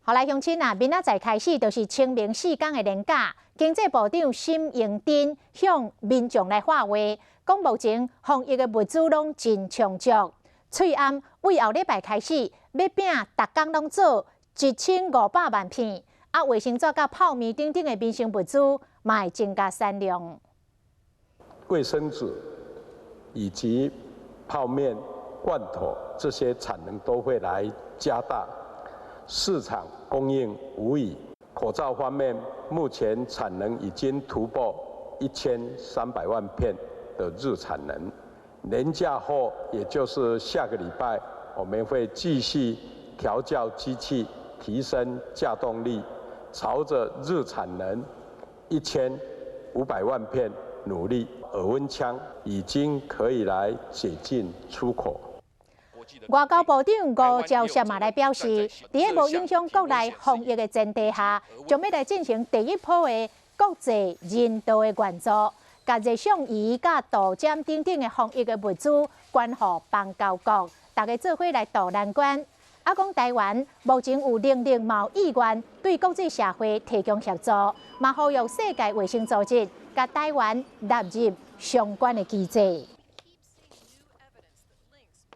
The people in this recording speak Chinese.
后来乡亲啊，明仔载开始就是清明4天的连假。经济部长沈荣津向民众来话话，讲目前防疫的物资拢真充足。翠安为后礼拜开始，要饼逐工拢做1500万片，啊，卫生纸甲泡面等等的民生物资，嘛会增加产量。卫生纸以及泡面、罐头这些产能都会来加大，市场供应无虞。口罩方面，目前产能已经突破1300万片的日产能。年假后，也就是下个礼拜，我们会继续调校机器，提升稼动力，朝着日产能1500万片努力。耳温枪已经可以来解禁出口。外交部长吴钊燮嘛来表示，在无影响国内防疫的前提下，将要来进行第一波的国际人道的援助，甲热像仪、甲杜尖等等的防疫的物资捐予邦交国，大家做伙来渡难关。啊，讲台湾目前有毛意愿对国际社会提供协助，嘛呼吁世界卫生组织甲台湾纳入相关的机制。